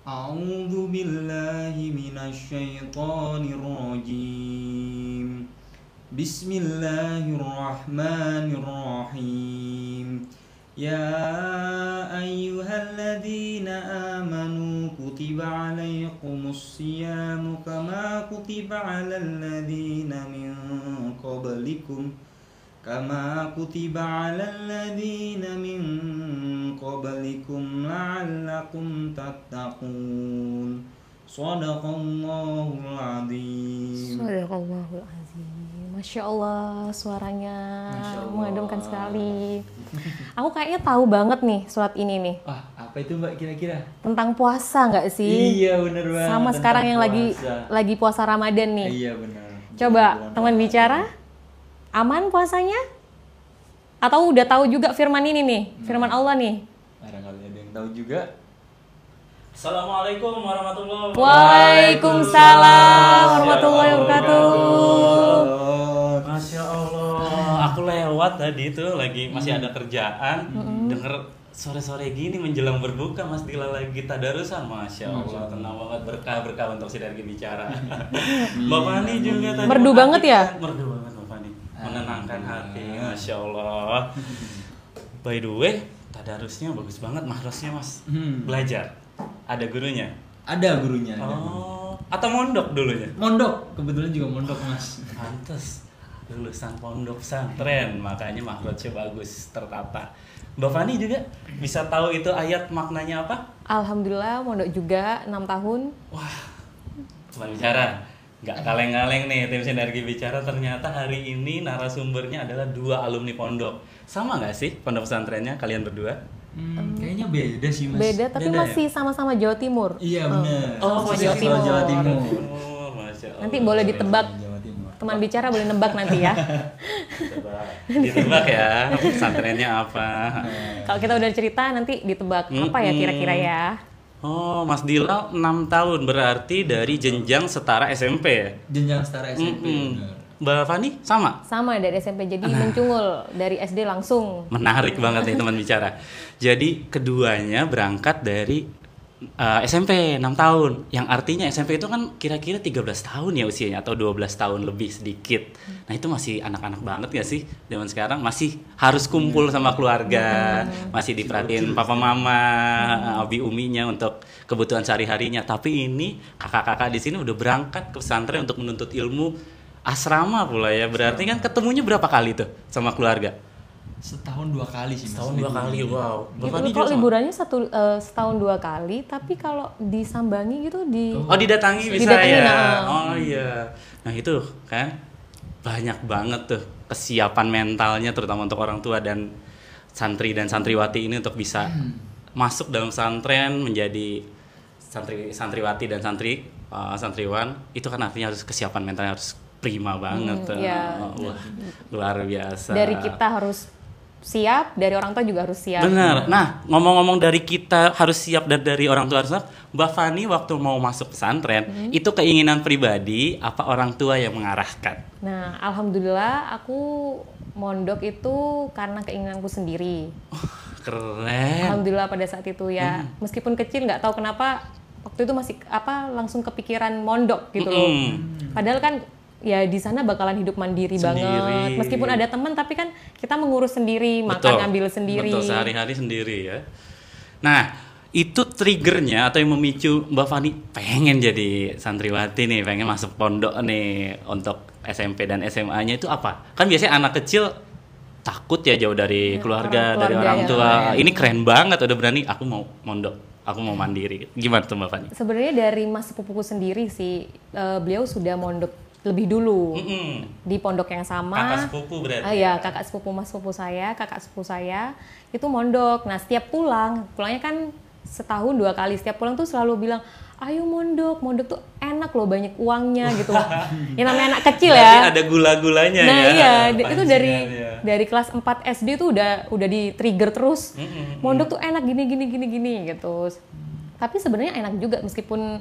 أعوذ بالله من الشيطان الرجيم. بسم الله الرحمن الرحيم. يا أيها الذين آمنوا كتب عليكم الصيام كما كتب على الذين من قبلكم لعلكم تتقون. صدق الله العظيم. Sadaqallahul azim. Masya Allah, suaranya Masya Allah. mengademkan sekali. Aku kayaknya tahu banget nih surat ini nih. Wah, apa itu Mbak kira-kira? Tentang puasa nggak sih? Iya bener banget. Sama tentang sekarang yang puasa. lagi puasa Ramadan nih. Iya benar. Coba Bulan teman Ramadan. bicara, aman puasanya? Atau udah tahu juga firman ini nih, firman Allah nih? Barangkali ada yang tahu juga. Assalamualaikum warahmatullahi Waalaikumsalam warahmatullahi wabarakatuh. Masya Allah, aku lewat tadi tuh lagi masih ada kerjaan, denger sore-sore gini menjelang berbuka Mas Dila lagi tadarusan, Masya Allah, tenang banget, berkah untuk Sinergi Bicara. Mbak Fani juga tadi Merdu banget ya? Merdu banget Mbak Fani, menenangkan hati, Masya Allah. By the way, tadarusnya bagus banget, makrosnya Mas. Belajar, ada gurunya. Ada gurunya. ada. Oh, atau mondok dulunya? Mondok, kebetulan juga mondok Mas. Pantes, lulusan pondok pesantren, makanya makrotnya bagus, tertata. Mbak Fani juga bisa tahu itu ayat maknanya apa? Alhamdulillah mondok juga 6 tahun. Wah, teman bicara, nggak kaleng-kaleng nih tim Sinergi Bicara, ternyata hari ini narasumbernya adalah 2 alumni pondok. Sama nggak sih pondok pesantrennya kalian berdua? Kayaknya beda sih Mas. Beda tapi Beda ya? masih sama-sama Jawa Timur. Iya benar. Oh, Masih Jawa Timur. Jawa Timur. Oh, Masya Allah. Nanti boleh ditebak. Jawa Timur. Teman bicara boleh nebak nanti ya. Coba ditebak ya, pesantrennya apa? Kalau kita udah cerita nanti ditebak apa ya kira-kira ya. Oh, Mas Dila 6 tahun berarti dari jenjang setara SMP ya? Jenjang setara SMP. Benar. Mbak Fani sama? Sama dari SMP jadi mencungul dari SD langsung. Menarik banget nih teman bicara. Jadi keduanya berangkat dari SMP 6 tahun. Yang artinya SMP itu kan kira-kira 13 tahun ya usianya atau 12 tahun lebih sedikit. Nah, itu masih anak-anak banget gak sih zaman sekarang? Masih harus kumpul sama keluarga, masih diperhatiin papa mama, abi uminya untuk kebutuhan sehari-harinya. Tapi ini kakak-kakak di sini udah berangkat ke pesantren untuk menuntut ilmu asrama pula ya. Berarti kan ketemunya berapa kali tuh sama keluarga? Setahun 2 kali sih Mas. Setahun 2 kali, wow. Gitu, kalau liburannya setahun 2 kali, tapi kalau disambangi gitu Oh, didatangi bisa Didatangi, ya. nah. Oh iya. Nah, itu kan banyak banget tuh kesiapan mentalnya terutama untuk orang tua dan santri dan santriwati ini untuk bisa masuk dalam pesantren menjadi santriwati dan santriwan. Itu kan artinya harus kesiapan mentalnya harus prima banget tuh. iya. Wah, luar biasa. dari kita harus siap, dari orang tua juga harus siap. Benar. Nah, ngomong-ngomong dari kita harus siap dan dari orang tua harus siap, Mbak Fani waktu mau masuk pesantren, itu keinginan pribadi apa orang tua yang mengarahkan? Nah, alhamdulillah aku mondok itu karena keinginanku sendiri. Keren. Alhamdulillah pada saat itu ya, meskipun kecil nggak tahu kenapa waktu itu masih langsung kepikiran mondok gitu loh. Padahal kan ya di sana bakalan hidup mandiri Sendiri. banget. Meskipun ada teman tapi kan kita mengurus sendiri, makan Betul. ngambil sendiri. Betul, sehari-hari sendiri ya. Nah, itu triggernya atau yang memicu Mbak Fani pengen jadi santriwati nih, pengen masuk pondok nih untuk SMP dan SMA-nya itu apa? Kan biasanya anak kecil takut ya jauh dari keluarga, dari keluarga orang ya. tua. Ini keren banget udah berani aku mau mondok, aku mau mandiri. Gimana tuh Mbak Fani? Sebenarnya dari mas sepupuku sendiri sih, beliau sudah mondok lebih dulu di pondok yang sama. Kakak sepupu berarti. Ya, kakak sepupu mas sepupu saya, kakak sepupu saya itu mondok. Nah, setiap pulangnya kan setahun 2 kali. Setiap pulang tuh selalu bilang, ayo mondok tuh enak loh, banyak uangnya gitu. Yang namanya anak kecil Berarti ya. ada gula-gulanya Nah ya. iya, itu pancingannya. dari kelas 4 SD tuh udah di trigger terus. Mondok tuh enak gini gitu. Tapi sebenarnya enak juga meskipun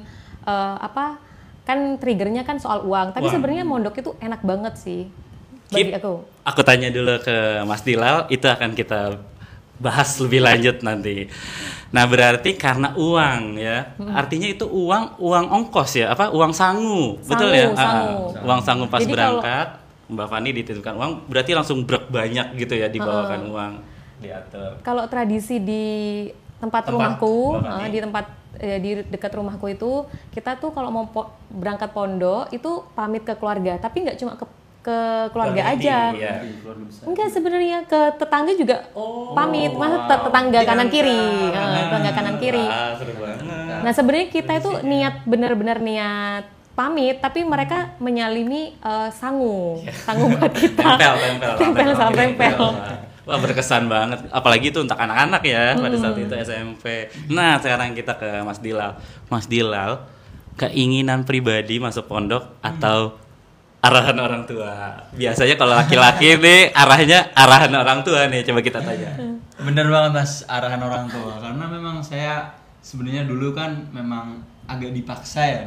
kan triggernya kan soal uang. Tapi Uang. sebenarnya mondok itu enak banget sih bagi aku. Aku tanya dulu ke Mas Dilal, itu akan kita bahas lebih lanjut nanti. Nah, berarti karena uang ya. Artinya itu uang ongkos ya, apa? Uang sangu. Betul ya? Sangu. Uang sangu pas Jadi berangkat, Mbak Fani dititipkan uang, berarti langsung brek banyak gitu ya dibawakan uang, diatur. Kalau tradisi di tempat Tempat rumahku, Mbak Fani. di tempat di dekat rumahku itu, kita tuh kalau mau berangkat pondok itu pamit ke keluarga, tapi nggak cuma ke keluarga Keluarga aja. inti, iya. Keluarga besar. Enggak, sebenarnya ke tetangga juga pamit, masa tetangga kanan kiri, tetangga kanan kiri. Wah, seru banget. Nah, sebenarnya kita itu niat benar-benar niat pamit, tapi mereka menyalimi sangu buat kita. Tempel, salam tempel. Wah, berkesan banget. Apalagi itu untuk anak-anak ya pada saat itu SMP. Nah, sekarang kita ke Mas Dilal. Mas Dilal, keinginan pribadi masuk pondok atau arahan orang tua? Biasanya kalau laki-laki nih arahnya arahan orang tua nih. Coba kita tanya. Bener banget Mas, arahan orang tua. Karena memang saya sebenarnya dulu kan memang agak dipaksa ya.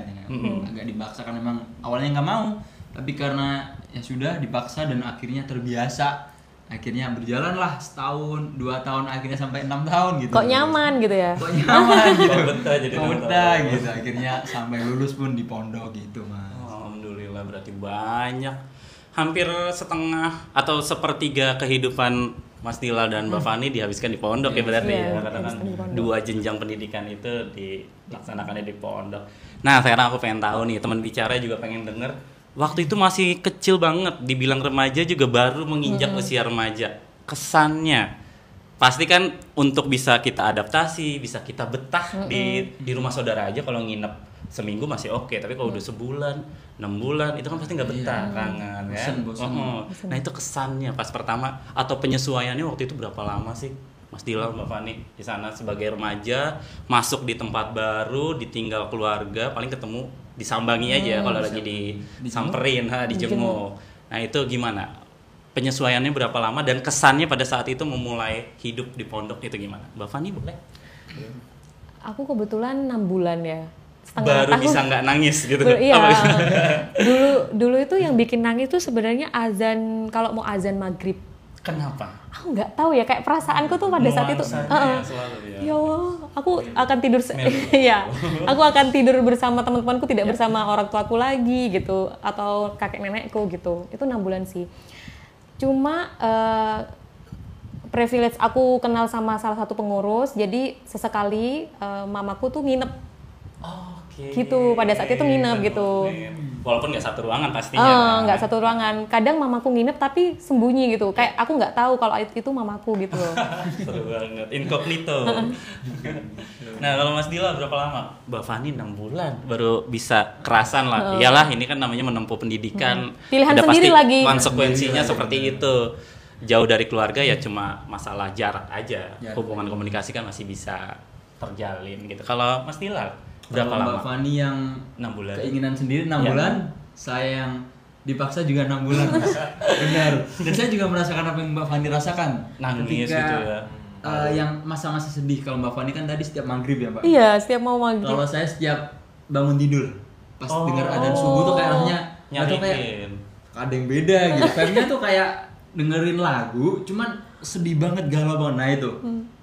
Agak dipaksa kan memang awalnya nggak mau. Tapi karena ya sudah dipaksa dan akhirnya terbiasa. Akhirnya berjalanlah setahun, 2 tahun, akhirnya sampai 6 tahun gitu. Kok nyaman gitu ya? Kok nyaman gitu. Kok betah jadi Kok nonton. betah gitu. Akhirnya sampai lulus pun di pondok gitu Mas. Alhamdulillah, berarti banyak, hampir setengah atau sepertiga kehidupan Mas Dilal dan Mbak Fani dihabiskan di pondok ya berarti Iya, ya, karena kan dihabiskan di pondok. 2 jenjang pendidikan itu dilaksanakannya di pondok. Nah, sekarang aku pengen tahu nih, teman bicara juga pengen denger, waktu itu masih kecil banget, dibilang remaja juga baru menginjak usia remaja, kesannya pasti kan untuk bisa kita adaptasi, bisa kita betah di rumah saudara aja. Kalau nginep seminggu masih oke, tapi kalau udah sebulan, 6 bulan itu kan pasti nggak betah, kangen ya. Bosen. Nah, itu kesannya pas pertama atau penyesuaiannya waktu itu berapa lama sih Mas Dilal, Mbak Fani di sana sebagai remaja, masuk di tempat baru, ditinggal keluarga, paling ketemu disambangi aja kalau lagi disamperin, dijenguk. Nah, itu gimana? Penyesuaiannya berapa lama dan kesannya pada saat itu memulai hidup di pondok itu gimana? Mbak Fani boleh? Aku kebetulan 6 bulan ya. Baru tahun. bisa nggak nangis gitu. Iya. Apa? dulu itu yang bikin nangis tuh sebenarnya azan, kalau mau azan maghrib. Kenapa? Aku nggak tahu ya, kayak perasaanku tuh pada saat itu. Nuansanya selalu ya. Ya Allah, aku akan tidur iya. Aku akan tidur bersama teman-temanku, tidak bersama orang tuaku lagi gitu, atau kakek nenekku gitu. Itu 6 bulan sih. Cuma privilege aku kenal sama salah satu pengurus, jadi sesekali mamaku tuh nginep gitu, pada saat itu nginep gitu. Walaupun nggak satu ruangan pastinya. Nggak satu ruangan. Kadang mamaku nginep tapi sembunyi gitu. Kayak aku nggak tahu kalau itu mamaku gitu loh. Seru banget, incognito. Nah, kalau Mas Dila berapa lama? Mbak Fani 6 bulan baru bisa kerasan lah. Iyalah, ini kan namanya menempuh pendidikan. Pilihan udah sendiri pasti lagi. Konsekuensinya seperti itu. Jauh dari keluarga ya cuma masalah jarak aja. Hubungan komunikasi kan masih bisa terjalin gitu. Kalau Mas Dila berapa Kalau lama? Mbak Fani yang 6 bulan. keinginan sendiri 6 Ya. bulan, saya yang dipaksa juga 6 bulan. Mas. Benar. Dan saya juga merasakan apa yang Mbak Fani rasakan. Nangis Ketika, gitu ya. Yang masa-masa sedih. Kalau Mbak Fani kan tadi setiap maghrib ya Mbak. Iya, setiap mau maghrib. Kalau saya setiap bangun tidur, pas dengar adzan subuh tuh kayak rasanya atau kayak Nyariin. ada yang beda gitu. Vibe-nya tuh kayak dengerin lagu, cuman sedih banget, galau banget. Nah itu,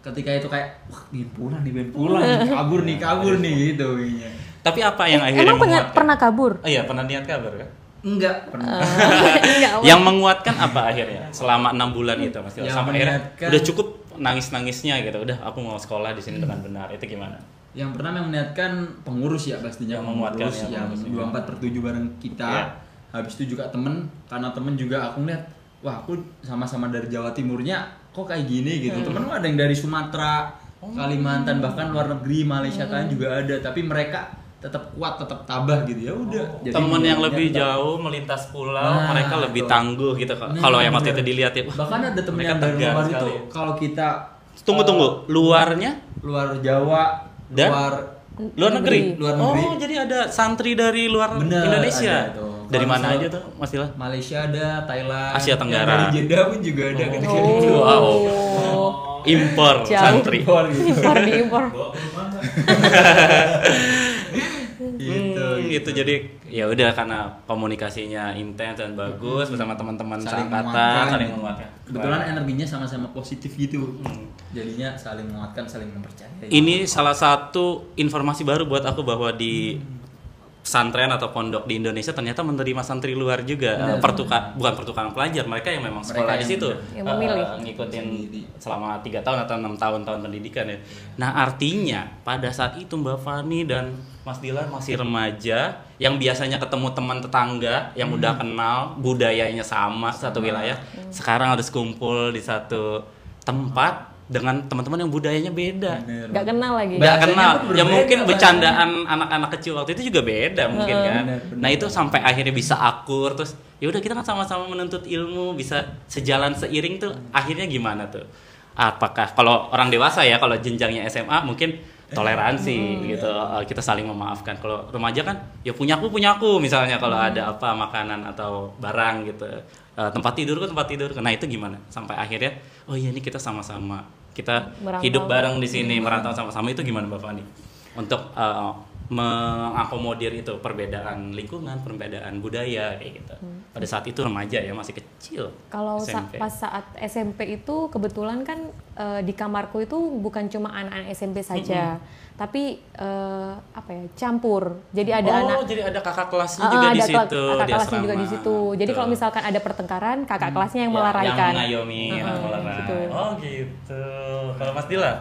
ketika itu kayak, wah pengen pulang nih, kabur nih gitu. Kayaknya. Tapi apa yang akhirnya Emang menguatkan? pernah kabur? Oh iya, pernah niat kabar kan? Enggak pernah. Enggak. Yang menguatkan apa akhirnya selama 6 bulan itu Mas Dila? Yang Sampai akhirnya menguatkan- udah cukup nangis-nangisnya gitu. Udah aku mau sekolah di sini dengan benar. Itu gimana? Yang pernah yang meniatkan pengurus ya pastinya, Yang menguatkan pengurus ya, yang pengurus juga. 24/7 bareng kita. Iya. Habis itu juga temen, karena temen juga aku ngeliat, wah aku sama-sama dari Jawa Timurnya kok kayak gini gitu. Temen ada yang dari Sumatera, Kalimantan, bahkan luar negeri, Malaysia kan juga ada, tapi mereka tetap kuat, tetap tabah gitu ya udah. Jadi Temen yang dia- lebih dia- jauh melintas pulau, Nah, mereka lebih tuh. tangguh gitu. Nah, Kalau yang waktu bener. itu dilihat ya, wah, Bahkan ada temen mereka yang dari tegar luar sekali. itu kalau kita Tunggu, luarnya luar Jawa, Dan? luar negeri. luar negeri. Oh, jadi ada santri dari luar Bener, Indonesia. ada tuh. Dari Kalau mana misal- aja tuh, Mas Dila? Malaysia ada, Thailand, Asia Tenggara. yang dari Jeddah pun juga ada ketika itu. Wow. Impor Jauh. santri. Impor gitu. Impor diimpor. Gitu. gitu. Jadi ya udah karena komunikasinya intens dan bagus bersama teman-teman Saling seangkatan, saling gitu. menguatkan. Kebetulan energinya sama-sama positif gitu. Jadinya saling menguatkan, saling mempercayai. Ini salah satu informasi baru buat aku bahwa di pesantren atau pondok di Indonesia ternyata menerima santri luar juga, bukan pertukaran pelajar, mereka yang memang sekolah Mereka di yang situ, yang memilih. ngikutin selama 3 tahun atau 6 tahun pendidikan ya. Nah artinya pada saat itu Mbak Fani dan Mas Dilan masih remaja, yang biasanya ketemu teman tetangga yang udah kenal budayanya sama satu wilayah, sekarang harus kumpul di satu tempat dengan teman-teman yang budayanya beda. Nggak kenal lagi. Nggak Bahasanya kenal. pun Ya berbeda, mungkin bahasanya. bercandaan anak-anak kecil waktu itu juga beda mungkin kan. Benar. Nah itu sampai akhirnya bisa akur, terus ya udah kita kan sama-sama menuntut ilmu, bisa sejalan seiring tuh. Akhirnya gimana tuh? Apakah kalau orang dewasa ya, kalau jenjangnya SMA mungkin toleransi gitu, kita saling memaafkan. Kalau remaja kan ya punya aku misalnya kalau ada apa makanan atau barang gitu. Tempat tidur. Nah itu gimana? Sampai akhirnya oh iya ini kita sama-sama kita Merantau. hidup bareng di sini, merantau sama-sama. Itu gimana Mbak Fani? Untuk mengakomodir itu perbedaan lingkungan, perbedaan budaya kayak gitu. Pada saat itu remaja ya, masih kecil. Kalau SMP. pas saat SMP itu kebetulan kan di kamarku itu bukan cuma anak-anak SMP saja, tapi apa ya, campur. Jadi ada jadi ada kakak kelasnya juga di ada situ. kakak di kelasnya juga di asrama. situ. Jadi kalau Betul. misalkan ada pertengkaran, kakak kelasnya yang Ya, melaraikan. yang mengayomi, yang melerai. gitu. Oh gitu. Kalau Mas Dila?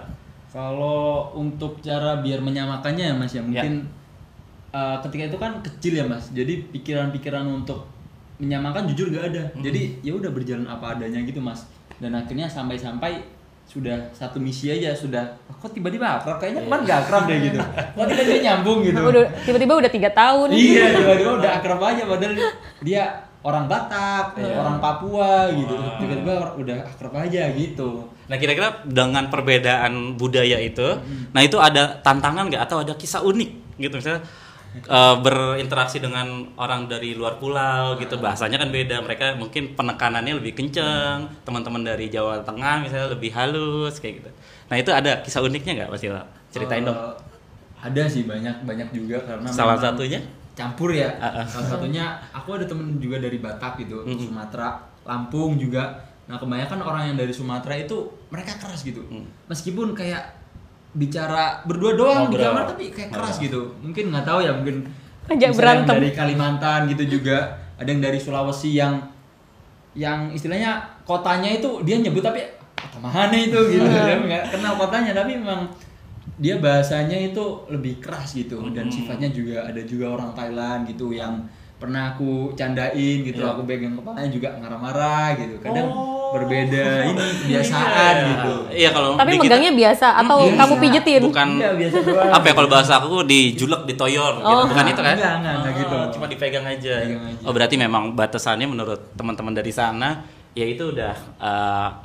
Kalau untuk cara biar menyamakannya ya Mas ya mungkin ketika itu kan kecil ya Mas. Jadi pikiran-pikiran untuk menyamakan jujur gak ada. Jadi ya udah berjalan apa adanya gitu Mas. Dan akhirnya sampai-sampai sudah satu misi aja sudah kok tiba-tiba akrab, kayaknya kemarin gak akrab deh gitu. Kok tiba-tiba nyambung gitu. Tiba-tiba udah 3 tahun. Iya, tiba-tiba udah akrab aja padahal dia orang Batak, orang Papua gitu. Tiba-tiba udah akrab aja gitu. Nah kira-kira dengan perbedaan budaya itu, nah itu ada tantangan nggak atau ada kisah unik gitu misalnya berinteraksi dengan orang dari luar pulau gitu, bahasanya kan beda, mereka mungkin penekanannya lebih kenceng, teman-teman dari Jawa Tengah misalnya lebih halus kayak gitu. Nah itu ada kisah uniknya nggak Mas Ila? Ceritain dong. Ada sih banyak juga karena Salah memang satunya? campur ya. Salah satunya aku ada temen juga dari Batak gitu, Sumatera, Lampung juga. Nah kebanyakan orang yang dari Sumatera itu mereka keras gitu, meskipun kayak bicara berdua doang di kamar tapi kayak keras gitu. Mungkin nggak tahu ya, mungkin Ajak misalnya yang berantem. dari Kalimantan gitu juga, ada yang dari Sulawesi yang istilahnya kotanya itu dia nyebut tapi kota mana itu gitu. Dia nggak kenal kotanya tapi memang dia bahasanya itu lebih keras gitu. Dan sifatnya juga ada juga orang Thailand gitu yang pernah aku candain gitu, aku pegang kepalanya juga marah-marah gitu. Kadang berbeda ini kebiasaan gitu. Iya kalau Tapi di kita- megangnya biasa atau kamu pijetin? bukan Iya, biasa doang. apa ya kalau bahasa aku dijulek ditoyor gitu, bukan itu kan? Enggak gitu. Cuma dipegang aja. Pegang aja. Oh berarti memang batasannya menurut teman-teman dari sana ya itu udah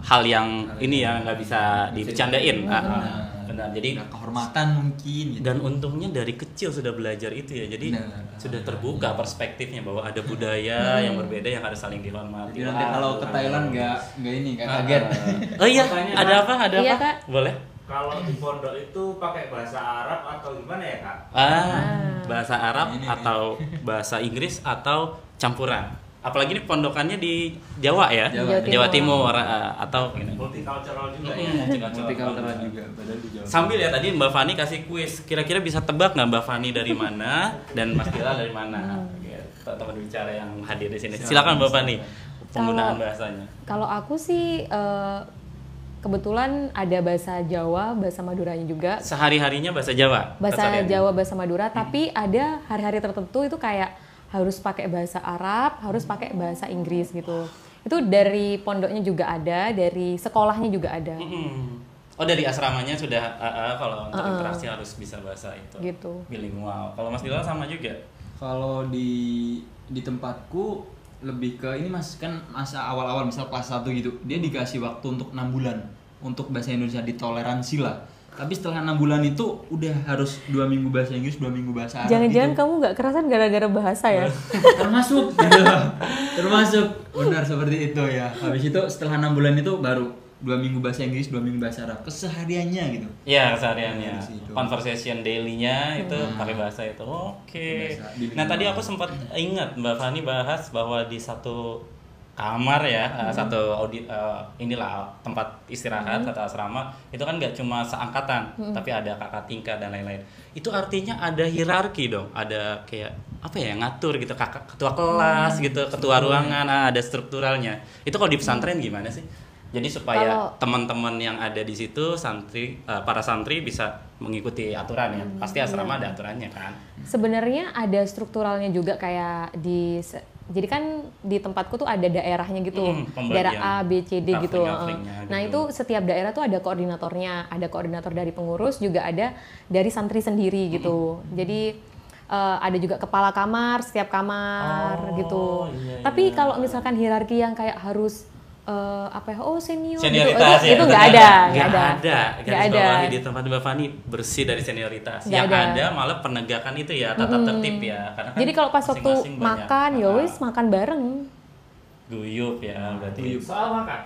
hal yang ini yang nggak bisa dibercandain. Benar. Jadi Udah kehormatan mungkin gitu. dan untungnya dari kecil sudah belajar itu ya, jadi Benar. sudah terbuka perspektifnya bahwa ada budaya yang berbeda yang harus saling dihormati. Jadi nanti kalau ke Thailand nggak ini nggak kaget. Oh iya, Makanya, ada apa? Ada Iya, apa? Kak. Boleh? Kalau di pondok itu pakai bahasa Arab atau gimana ya kak? Bahasa Arab Ini. atau bahasa Inggris atau campuran. Apalagi ini pondokannya di Jawa ya, Jawa Timur atau gini. Multicultural juga ya. Multicultural juga padahal di Jawa. Sambil ya tadi Mbak Fani kasih kuis, kira-kira bisa tebak nggak Mbak Fani dari mana dan Mas Dila dari mana? Gitu, teman bicara yang hadir di sini. Silakan Mbak Fani penggunaan bahasanya. Kalau aku sih kebetulan ada bahasa Jawa, bahasa Maduranya juga. Sehari-harinya bahasa Jawa. Bahasa keseharian. Jawa, bahasa Madura, tapi ada hari-hari tertentu itu kayak harus pakai bahasa Arab, harus pakai bahasa Inggris gitu. Itu dari pondoknya juga ada, dari sekolahnya juga ada. Oh dari asramanya sudah kalau untuk interaksi harus bisa bahasa itu. Gitu. Bilingual. Kalau Mas Dila sama juga. Kalau di tempatku lebih ke ini Mas, kan masa awal-awal misal kelas 1 gitu, dia dikasih waktu untuk 6 bulan untuk bahasa Indonesia, ditoleransi lah. Tapi setelah 6 bulan itu udah harus 2 minggu bahasa Inggris, 2 minggu bahasa Arab. Jangan-jangan gitu. kamu nggak kerasan gara-gara bahasa ya? Termasuk gitu. Termasuk benar seperti itu ya. Habis itu setelah 6 bulan itu baru 2 minggu bahasa Inggris, 2 minggu bahasa Arab, kesehariannya gitu. Iya, kesehariannya. Dari situ. Conversation daily-nya itu pakai bahasa itu. Oke. Bahasa bilingual. Nah, tadi aku sempat ingat Mbak Fani bahas bahwa di satu kamar ya, inilah tempat istirahat atau asrama, itu kan nggak cuma seangkatan, tapi ada kakak tingkat dan lain-lain. Itu artinya ada hierarki dong, ada kayak apa ya, ngatur gitu, kakak ketua kelas gitu, ketua ruangan, ada strukturalnya. Itu kalau di pesantren gimana sih? Jadi supaya teman-teman yang ada di situ para santri bisa mengikuti aturan ya. Pasti asrama ada aturannya kan. Sebenarnya ada strukturalnya juga kayak jadi kan di tempatku tuh ada daerahnya gitu, daerah A, B, C, D gitu. Nah itu setiap daerah tuh ada koordinatornya, ada koordinator dari pengurus, juga ada dari santri sendiri gitu. Jadi ada juga kepala kamar setiap kamar gitu. Tapi kalau misalkan hierarki yang kayak harus senior senioritas gitu, ya, itu nggak ada. Garis bawahi di tempat Mbak Fani bersih dari senioritas. Yang ada malah penegakan itu ya, tata tertib ya. Karena kan jadi kalau pas waktu makan ya wis makan bareng. Guyup ya berarti. Soal makan,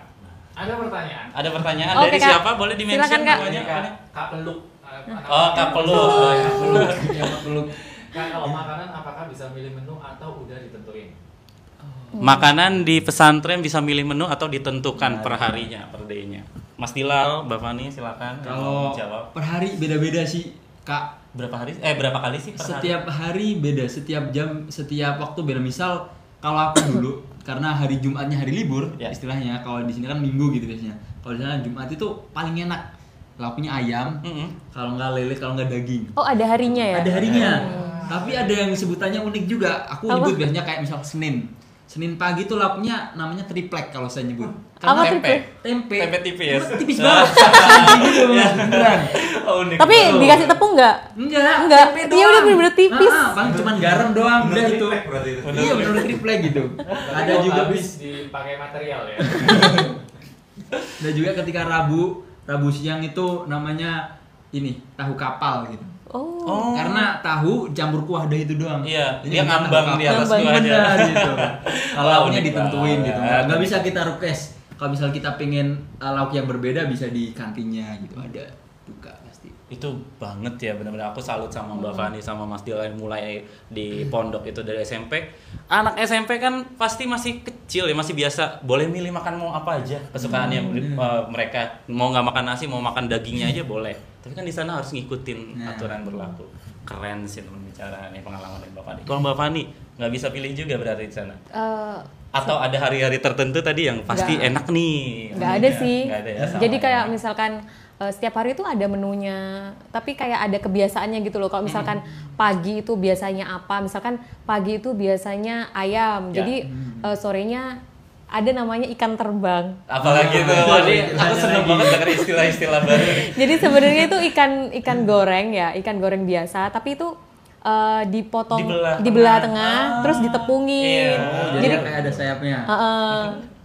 ada pertanyaan. Ada pertanyaan Oke, dari Kak. siapa? Boleh di-mention Silakan, Kak. namanya? Kak Peluk. Kak Peluk. Peluk. Kak, kalau makanan apakah bisa milih menu atau udah ditentuin? Makanan di pesantren bisa milih menu atau ditentukan per harinya, per day-nya. Mas Dilal, Mbak Fani silakan Kalau jawab. per hari beda-beda sih, Kak. Berapa kali sih per hari? Setiap hari beda, setiap jam, setiap waktu beda. Misal kalau aku dulu karena hari Jumatnya hari libur, istilahnya kalau di sini kan Minggu gitu biasanya. Kalau di sana Jumat itu paling enak. Lauknya ayam, kalau nggak lele, kalau nggak daging. Oh ada harinya ya? Ada harinya. Tapi ada yang sebutannya unik juga. Aku nyebut biasanya kayak misal Senin pagi tuh lauknya namanya triplek kalau saya nyebut. Apa Tempe tipis. Tipis banget. Gitu, beneran. Unik. Tapi dikasih tepung nggak? Enggak. Tempe doang. Iya udah bener-bener tipis. Paling cuman garam doang udah itu. Triplek berarti itu. Iya bener triplek gitu. Ada juga habis dipakai material ya. Ada juga ketika Rabu siang itu namanya ini tahu kapal gitu. Oh. Karena tahu campur kuah dah itu doang. Iya, Jadi dia ngambang di atas Ngambang. gua aja. Benar gitu. Kalau lauknya unik ditentuin banget. gitu. Nggak bisa kita request. Kalau misal kita pengen lauk yang berbeda bisa di kantinnya gitu, ada juga pasti. Itu banget ya, benar-benar aku salut sama Mbak Fani sama Mas Dilal yang mulai di pondok itu dari SMP. Anak SMP kan pasti masih kecil ya, masih biasa boleh milih makan mau apa aja kesukaannya mereka, mau nggak makan nasi, mau makan dagingnya aja boleh. Tapi kan di sana harus ngikutin aturan berlaku. Keren sih teman bicara nih pengalaman dari Mbak Fani. Kalau Mbak Fani nggak bisa pilih juga berarti di sana. Atau ada hari-hari tertentu tadi yang pasti enak nih? Nggak ada sih. Nggak ada ya, sama Jadi kayak ya. misalkan setiap hari itu ada menunya, tapi kayak ada kebiasaannya gitu loh. Kalau misalkan pagi itu biasanya apa, misalkan pagi itu biasanya ayam, jadi sorenya ada namanya ikan terbang. Apalagi tuh, jadi aku seneng banget denger istilah-istilah baru nih. Jadi sebenarnya itu ikan goreng ya, ikan goreng biasa, tapi itu dipotong, dibelah tengah, terus ditepungin. Jadi kayak ada sayapnya.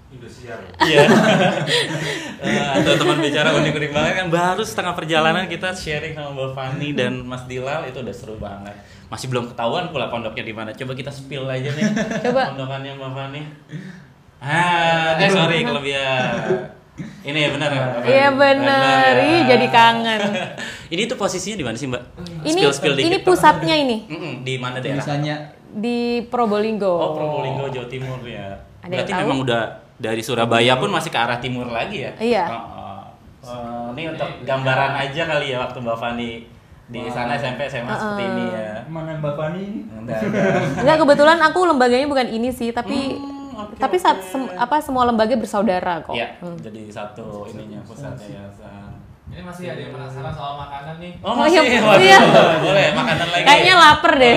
Indosiar. Iya. Atau teman bicara unik-unik banget kan, baru setengah perjalanan kita sharing sama Mbak Fani dan Mas Dilal, itu udah seru banget. Masih belum ketahuan pula pondoknya di mana. Coba kita spill aja nih. Coba. Pondokannya Mbak Fani. Sorry kelebihan. Ini ya benar ya? Iya benar, ih jadi kangen. Ini tuh posisinya di mana sih Mbak? Ini ini pusatnya ini Di mana daerah? Tulisannya di Probolinggo. Oh, Probolinggo, Jawa Timur ya. Ada yang Berarti tahu? memang udah dari Surabaya pun masih ke arah timur lagi ya? Iya. Ini untuk gambaran aja kali ya waktu Mbak Fani di sana SMP SMA seperti ini ya. mana Mbak Fani ini? Enggak, kebetulan aku lembaganya bukan ini sih, tapi semua lembaga bersaudara kok. Iya, jadi satu ininya pusatnya ya. Ini masih ada yang penasaran soal makanan nih. Oh masih, iya. waduh, Iya. boleh makanan lagi. Kayaknya lapar deh.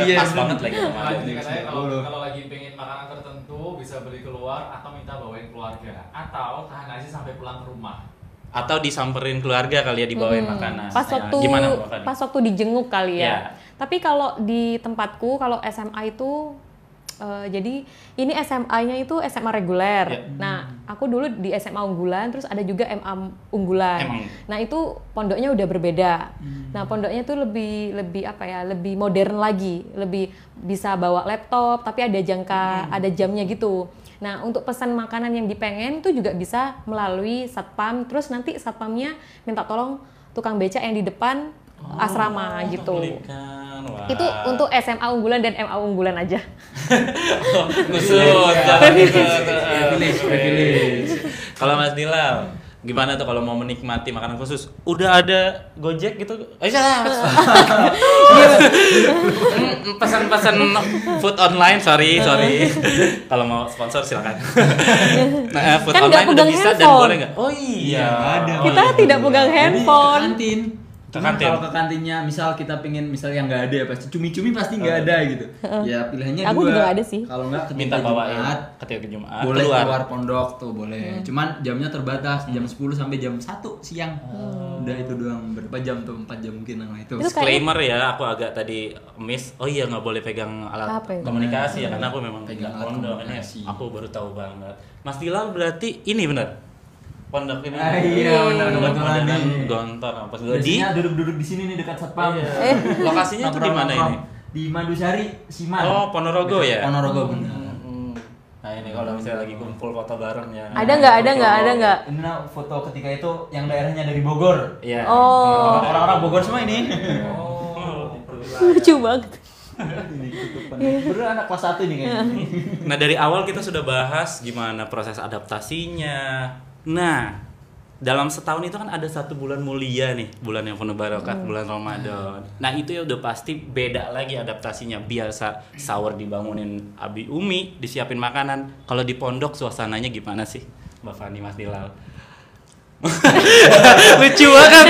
Iya, Pas banget lagi Nah, kemarin. jadi katanya kalau lagi pengen makanan tertentu bisa beli keluar atau minta bawain keluarga atau tahan aja sampai pulang ke rumah. Atau disamperin keluarga kali ya dibawain makanan. Pas Nah, waktu gimana Mbak Fani? pas waktu dijenguk kali Iya. ya. Tapi kalau di tempatku, kalau SMA itu jadi ini SMA-nya itu SMA reguler. Iya. Nah, aku dulu di SMA unggulan, terus ada juga MA unggulan. Emang. Nah, itu pondoknya udah berbeda. Nah, pondoknya itu lebih apa ya, lebih modern lagi, lebih bisa bawa laptop, tapi ada ada jamnya gitu. Nah, untuk pesan makanan yang dipengen itu juga bisa melalui satpam. Terus nanti satpamnya minta tolong tukang beca yang di depan asrama gitu. Belikan. Wah. Itu untuk SMA unggulan dan MA unggulan aja. Khusus. Privilege. Kalau Mas Dilal, gimana tuh kalau mau menikmati makanan khusus? Udah ada Gojek gitu? Pesan-pesan food online, sorry. Kalau mau sponsor silakan. Nah, food Kan nggak online udah pegang bisa dan handphone. boleh nggak? Oh iya. Nggak ada. Kita tidak pegang Jadi handphone. ke kantin. Ke Cuman kantin. kalau ke kantinnya misal kita pengen misal yang nggak ada ya pasti cumi-cumi pasti nggak ada gitu. Ya pilihannya Aku dua. juga nggak ada sih. Kalau nggak ketika Minta bawain Jumat, ketika Jumat boleh keluar. keluar pondok tuh boleh. Cuman jamnya terbatas jam 10 sampai jam 1 siang. Udah itu doang. Berapa jam tuh? 4 jam mungkin lah itu. Itu Disclaimer ya, aku agak tadi miss. Oh iya, nggak boleh pegang alat Apa itu? komunikasi ya, karena aku memang Pegang pegang alat pondok. Ini komunikasi. aku baru tahu banget. Mas Dilal berarti ini benar pondok ini. Iya, benar, kebetulan Modelan nih. Gontor apa di Biasanya duduk-duduk di sini nih dekat satpam. lokasinya tuh di mana ini? Di Madusari, Siman. Oh, Ponorogo ya. Ponorogo benar. Nah ini kalau misalnya lagi kumpul foto bareng ya. Ada nggak? Ini nah, foto ketika itu yang daerahnya dari Bogor. Iya. Oh, Orang-orang Bogor semua ini. lucu banget. Bener anak kelas 1 nih kayaknya. Nah dari awal kita sudah bahas gimana proses adaptasinya. Nah dalam setahun itu kan ada 1 bulan mulia nih, bulan yang penuh barokah, bulan Ramadan. Nah itu ya udah pasti beda lagi adaptasinya. Biasa sahur dibangunin Abi Umi, disiapin makanan. Kalau di pondok suasananya gimana sih, Mbak Fani, Mas Dilal? Lucu banget.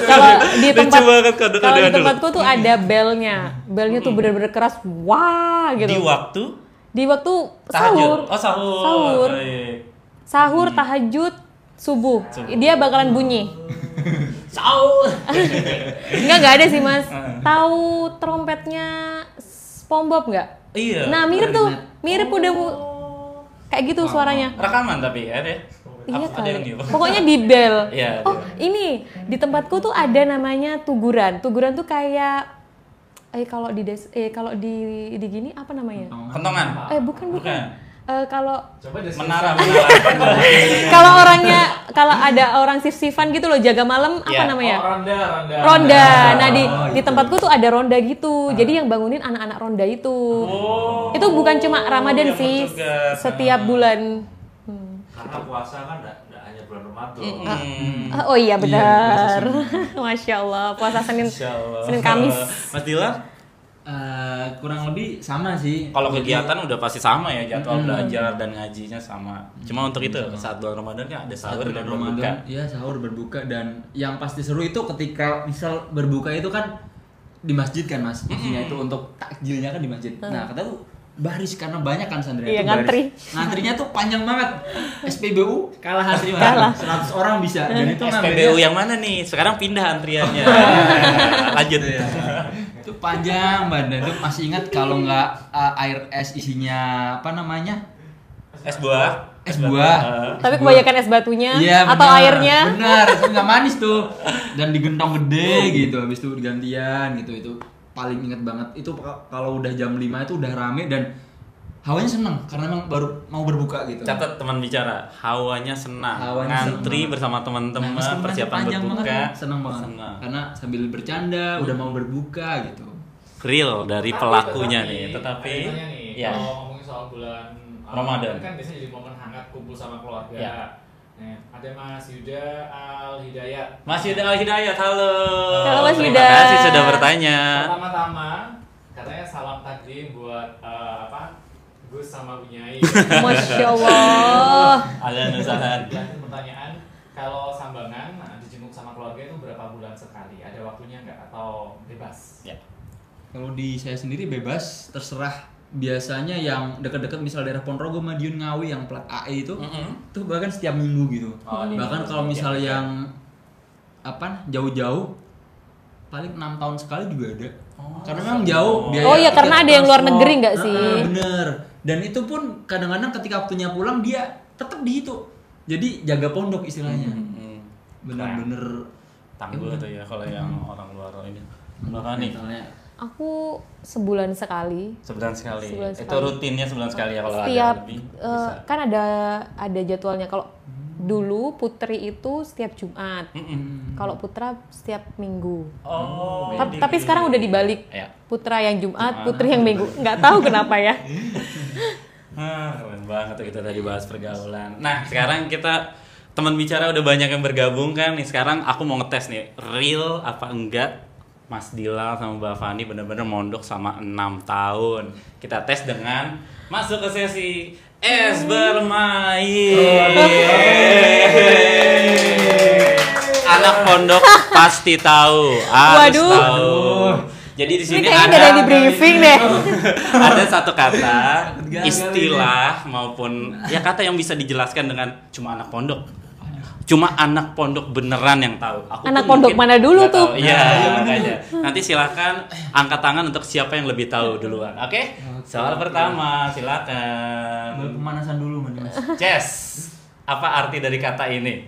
Kalau di tempat Lucu banget kode-kodean kalau di dulu. tempatku tuh ada belnya. Belnya tuh bener-bener keras. Wah gitu. Di waktu sahur. tahajud. Oh sahur. Sahur. Baik. Sahur, tahajud, subuh. Dia bakalan bunyi. Sahur. Enggak ada sih, Mas. Tahu trompetnya SpongeBob nggak? Iya. Nah, mirip tuh. Mirip udah kayak gitu suaranya. Rekaman tapi ada ya? Iya Ada yang kali. gitu. Pokoknya di bel. Iya, Oh, ada. ini di tempatku tuh ada namanya tuguran. Tuguran tuh kayak kalau di kalau di gini apa namanya? Kentongan. Bukan. Bukan. Kalau Coba deskripsi. Menara. kalau orangnya kalau ada orang sif-sifan gitu loh jaga malam apa Iya. namanya? Ronda. Ronda. Nah, di itu. tempatku tuh ada ronda gitu. Jadi yang bangunin anak-anak ronda itu. Oh. Itu bukan cuma Ramadan yang sih, bertugas. setiap bulan. Karena puasa kan nggak hanya bulan Ramadan. Oh iya benar. Masya Allah, puasa Senin Insyaallah. Senin Kamis. Mas Dilal, Kurang lebih sama sih. kalau Jadi, kegiatan udah pasti sama ya, jadwal belajar dan ngajinya sama. Cuma untuk itu saat bulan Ramadan kan ada saat sahur bulan dan berbuka. Ramadan, ya sahur berbuka dan yang pasti seru itu ketika misal berbuka itu kan di masjid kan Mas. Isinya itu untuk takjilnya kan di masjid. Nah, kata tuh baris karena banyak kan santri Iya, itu baris. ngantri. Ngantrinya tuh panjang banget. SPBU kalah antri Mas. Kalah. 100 orang bisa dan itu SPBU yang mana nih? Sekarang pindah antriannya. Lanjut ya. itu panjang banget dan itu masih ingat kalau nggak air es isinya apa namanya? Es buah. Es buah. Tapi kebanyakan es batunya Iya, atau benar, airnya. benar itu nggak manis tuh dan digentong gede gitu habis itu gantian gitu itu paling inget banget itu kalau udah jam 5 itu udah rame dan hawanya seneng karena emang baru mau berbuka gitu. Catat teman bicara, hawanya senang. Hawanya Ngantri senang. bersama teman-teman, meskipun nanti persiapan panjang berbuka. banget, seneng banget Senang. karena sambil bercanda udah mau berbuka gitu. Real dari pelakunya nih, tetapi tanya nih, ya. kalau ngomongin soal bulan Ramadan. kan biasanya jadi momen hangat kumpul sama keluarga. Ya. Nah, ada Mas Yuda Al Hidayat. Mas Yuda Al Hidayat, halo. Halo, Mas Terima Yuda. kasih sudah bertanya. Pertama-tama katanya salam takdim buat Gus sama Bunyai. Masya Allah. Ahlan wa sahlan. Lanjut pertanyaan, kalau sambangan dijenguk sama keluarga itu berapa bulan sekali? Ada waktunya nggak atau bebas? Ya. Kalau di saya sendiri bebas terserah. Biasanya yang dekat-dekat misal daerah Ponorogo, Madiun, Ngawi yang plat AE itu tuh bahkan setiap minggu gitu. Oh, di Bahkan minggu. kalau misal Ya, ya. yang jauh-jauh paling 6 tahun sekali juga ada. Karena memang jauh biaya. Oh iya, tiket karena ada yang luar transport. negeri nggak sih? Bener. Dan itu pun kadang-kadang ketika waktunya pulang dia tetap dihitung. Jadi jaga pondok istilahnya. Bener-bener Tangguh tuh ya kalau yang orang luar ini. Bahkan nih mentalnya Aku sebulan sekali. Sebulan sekali. Sebulan Itu sekali. rutinnya sebulan sekali ya kalau Setiap ada lebih bisa. kan ada jadwalnya. Kalau dulu Putri itu setiap Jumat. Kalau Putra setiap Minggu. Oh, Tapi sekarang udah dibalik. Ya. Putra yang Jumat, Putri yang Minggu. Nggak tahu kenapa ya. Keren banget tuh kita tadi bahas pergaulan. Nah, sekarang kita teman bicara udah banyak yang bergabung kan nih. Sekarang aku mau ngetes nih, real apa enggak Mas Dila sama Mbak Fani bener-bener mondok sama 6 tahun. Kita tes dengan masuk ke sesi es bermain. Anak pondok pasti tahu, harus Waduh. tahu. Jadi di Ini sini kayaknya nggak ada yang di briefing deh. ada satu kata, istilah maupun ya kata yang bisa dijelaskan dengan cuma anak pondok. Cuma anak pondok beneran yang tahu. Aku Anak pun pondok mungkin mana dulu nggak tuh? tahu. Iya, makanya. Nanti silakan angkat tangan untuk siapa yang lebih tahu duluan. Oke? Soal pertama, silakan. Pemanasan dulu Mas. Jess, apa arti dari kata ini?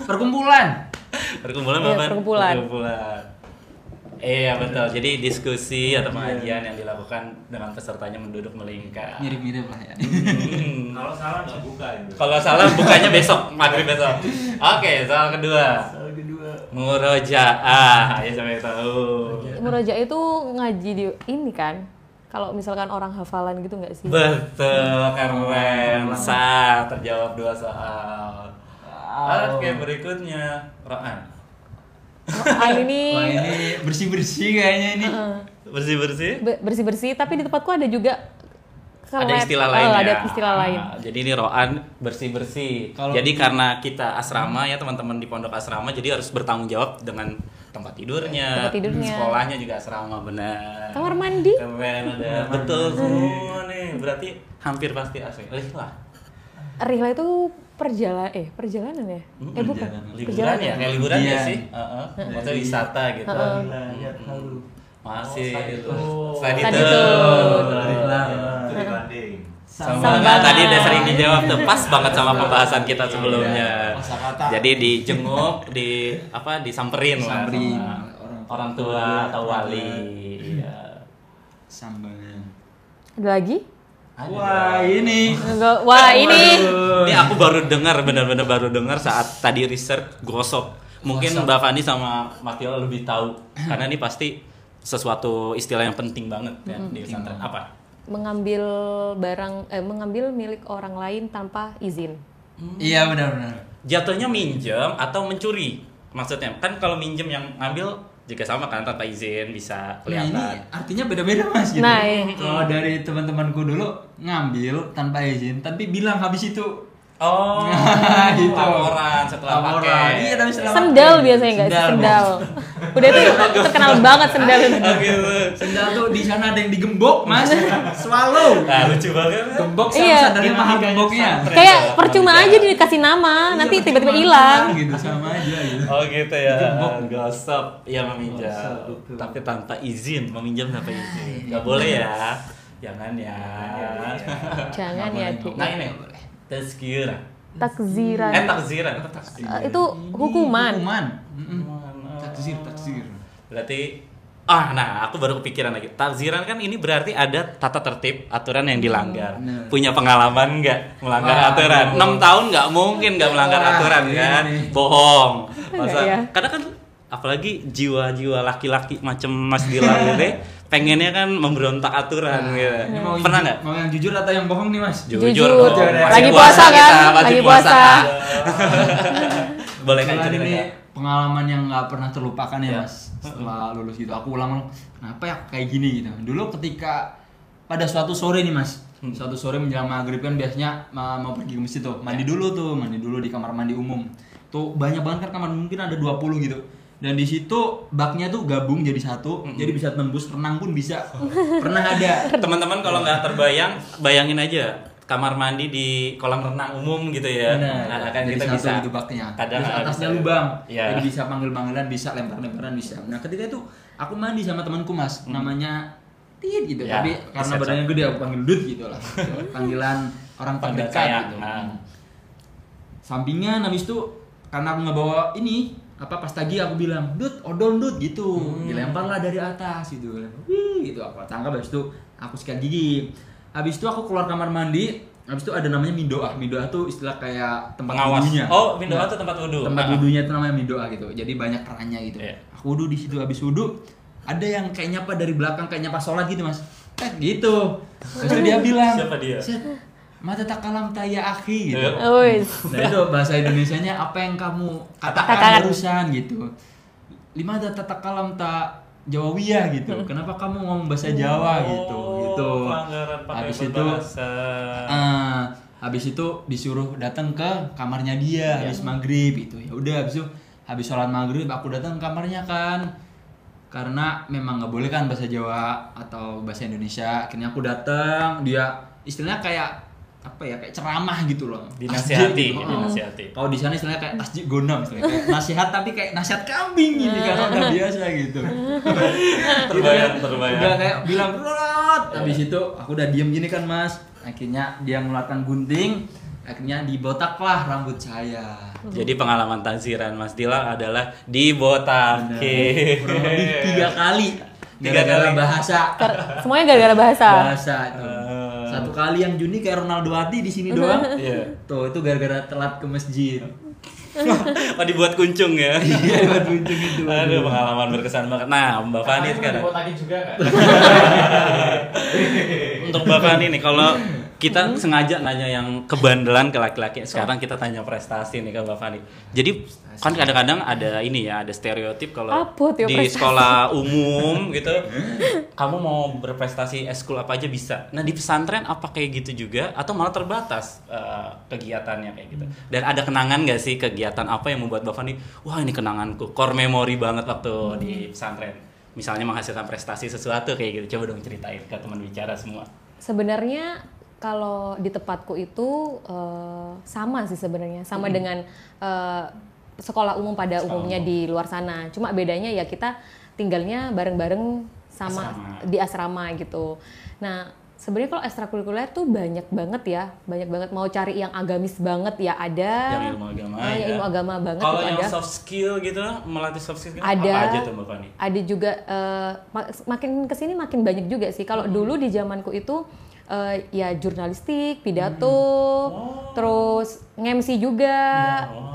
Perkumpulan. Perkumpulan Iya, Bapak? perkumpulan. Perkumpulan. Iya betul. Jadi diskusi atau pengajian yang dilakukan dengan pesertanya menduduk melingkar. Mirip-mirip lah ya. Kalau salah nggak buka itu. Kalau salah bukanya besok, maghrib besok. Oke, soal kedua. Soal kedua. Murojaah, ya sampai tahu. Murojaah itu ngaji di ini kan. Kalau misalkan orang hafalan gitu nggak sih? Betul, keren. Sah, terjawab 2 soal. Oke, berikutnya Roan. Wah, ini Wah ini bersih-bersih kayaknya ini. Bersih-bersih? bersih-bersih, tapi di tempatku ada juga Ada kelet. istilah lain ya? Ada istilah lain. Jadi ini Roan bersih-bersih. Kalau Jadi karena kita asrama ya teman-teman di pondok asrama, jadi harus bertanggung jawab dengan tempat tidurnya, Tempat tidurnya. sekolahnya juga asrama, benar. Kamar mandi. Keren ada, betul semua nih. Berarti hampir pasti asli. Lah, Rihla itu perjalanan ya? Bukan. liburan ya? Kayak liburan ya Iya. sih? Maksudnya wisata gitu. Masih itu. Study Study tour. Studi banding. Sama nggak, tadi udah sering dijawab tuh, pas banget sama pembahasan kita sebelumnya. Jadi dijenguk, disamperin lah Samperin. sama orang tua atau wali. Iya. Sambalnya. Ada lagi? Wah ini. Wah, ini. Ini aku baru dengar, benar-benar baru dengar saat tadi research gosok. Mungkin Mbak Fani sama Mas Tio lebih tahu karena ini pasti sesuatu istilah yang penting banget ya di pesantren. Apa? Mengambil mengambil milik orang lain tanpa izin. Iya benar-benar. Jatuhnya minjem atau mencuri? Maksudnya kan kalau minjem yang ngambil juga sama kan, tanpa izin bisa Nah ini kelihatan. artinya beda-beda Mas gitu. Nah, iya. Kalau dari teman-temanku dulu ngambil tanpa izin, tapi bilang habis itu. Oh, Gitu. laporan setelah Laporan. pakai. Iya tapi setelah Sendal pakai. biasanya nggak sih? Sendal. Sendal. Udah itu terkenal banget sendal itu. Oh gitu. Sendal tuh di sana ada yang digembok Mas. Swallow. Nah, lucu banget. Gembok sama Iya. sandalnya mahal gemboknya. Kayak percuma aja dikasih nama, nanti Iya, tiba-tiba percuma hilang. gitu sama aja gitu. Oh gitu ya. Digembok. Gosok, iya meminjam. Gosok, betul. Tapi tanpa izin, meminjam tanpa izin. Gak boleh ya. Jangan ya. Jangan ya, Ki. Nah ini, tazkirah. Takziran. Takziran. Itu hukuman. Hukuman. Takzir. Berarti nah aku baru kepikiran lagi. Takziran kan ini berarti ada tata tertib, aturan yang dilanggar. Bener. Punya pengalaman nggak melanggar Wah, aturan? betul. 6 tahun nggak mungkin nggak melanggar Wah, aturan ini kan? nih. Bohong. Masa? Iya. Karena kan apalagi jiwa-jiwa laki-laki macam Mas Dila gitu pengennya kan memberontak aturan gitu. Ini mau Pernah jujur- nggak? Mau yang jujur atau yang bohong nih Mas? Jujur. dong. Lagi puasa kan? kita, masih Lagi puasa. Boleh kan Kebetulan cerita ini nggak? pengalaman yang nggak pernah terlupakan ya Ya. Mas. Setelah lulus gitu, aku ulang kenapa ya kayak gini gitu. Dulu ketika pada suatu sore nih Mas, suatu sore menjelang maghrib kan biasanya mau pergi ke masjid tuh, mandi dulu di kamar mandi umum. Tuh banyak banget kan kamar, mungkin ada 20 gitu. Dan di situ baknya tuh gabung jadi satu, jadi bisa tembus renang pun bisa. Pernah ada. Teman-teman kalau nggak terbayang, bayangin aja kamar mandi di kolam renang umum gitu ya. Benar. Nah, kan Jadi kita satu bisa gitu baknya. kadang Terus atasnya bisa. lubang. Iya. Jadi bisa panggil-panggilan, bisa lempar-lemparan bisa. Nah, ketika itu aku mandi sama temanku Mas, namanya Tit gitu. Ya, Tapi karena bisa, badannya gede aku panggil Dut gitu lah. Panggilan orang Panggilan terdekat sayang. gitu. Nah. Sampingan habis itu karena aku nggak bawa ini pas tagi aku bilang, "Dut, odol Dut," gitu. Dilemparlah dari atas gitu. Wih, gitu aku tangkap, habis itu aku sikat gigi. Habis itu aku keluar kamar mandi, habis itu ada namanya mindoah. Mindoah tuh istilah kayak tempat Pengawas. wudunya. Oh, mindoah tuh tempat wudu. Tempat wudunya itu namanya mindoah gitu. Jadi banyak kerannya gitu. Iya. Aku wudu di situ, habis wudu ada yang kayak nyapa dari belakang, kayak nyapa sholat gitu, Mas. Gitu. Terus itu dia bilang, Siapa dia? "Mata takalam taya akhi," gitu. Wis. Nah itu bahasa Indonesianya apa yang kamu katakan Katakan. barusan gitu. Lima tata kalam tak Jawawiyah gitu. Kenapa kamu ngomong bahasa Jawa gitu? Gitu. Pelanggaran pakai Habis itu berbahasa. habis itu disuruh datang ke kamarnya dia habis maghrib itu. Ya udah habis sholat maghrib aku datang ke kamarnya kan. Karena memang nggak boleh kan bahasa Jawa atau bahasa Indonesia. Akhirnya aku datang, dia istilahnya kayak apa ya, kayak ceramah gitu loh, Dinasihati, Tasjid, dinasihati. kalau di sana istilahnya kayak tasjid gonam, istilahnya kayak nasihat tapi kayak nasihat kambing gitu karena udah biasa gitu. Terbayang. Udah kayak bilang rot, habis itu aku udah diem gini kan Mas, akhirnya dia mengeluarkan gunting, akhirnya dibotaklah rambut saya. Jadi pengalaman takziran Mas Dila adalah dibotakin. Kurang lebih 3 kali gara-gara bahasa. Semuanya gara-gara bahasa. Bahasa itu. Satu kali yang Juni kayak Ronaldo Ati di sini doang. Iya. Tuh itu gara-gara telat ke masjid. Oh, dibuat kuncung ya. Iya, buat gunting itu. Aduh, pengalaman berkesan banget. Nah, Mbak Fani sekarang. Dibotakin juga kan? Untuk Mbak Fani nih, kalau kita sengaja nanya yang kebandelan ke laki-laki, sekarang kita tanya prestasi nih ke Mbak Fani. Jadi kan kadang-kadang ada ini ya, ada stereotip kalau Apa tuh di prestasi? sekolah umum gitu, kamu mau berprestasi eskul apa aja bisa. Nah di pesantren apa kayak gitu juga atau malah terbatas kegiatannya kayak gitu? Dan ada kenangan nggak sih kegiatan apa yang membuat Mbak Fani, wah ini kenanganku, core memory banget waktu di pesantren. Misalnya menghasilkan prestasi sesuatu kayak gitu, coba dong ceritain ke teman bicara semua. Sebenarnya kalau di tempatku itu sama sih sebenarnya, sama dengan sekolah umum pada umumnya di luar sana. Cuma bedanya ya kita tinggalnya bareng-bareng sama Asrama. di asrama gitu. Nah, sebenarnya kalau ekstrakurikuler tuh banyak banget ya, banyak banget. Mau cari yang agamis banget ya ada. Yang ilmu agama yang ya. ilmu agama banget Kalau itu yang ada. soft skill gitu, melatih soft skill gitu, Ada. apa aja tuh Mbak Fani? Ada juga makin kesini makin banyak juga sih. Kalau dulu di zamanku itu ya jurnalistik, pidato, terus nge-MC juga.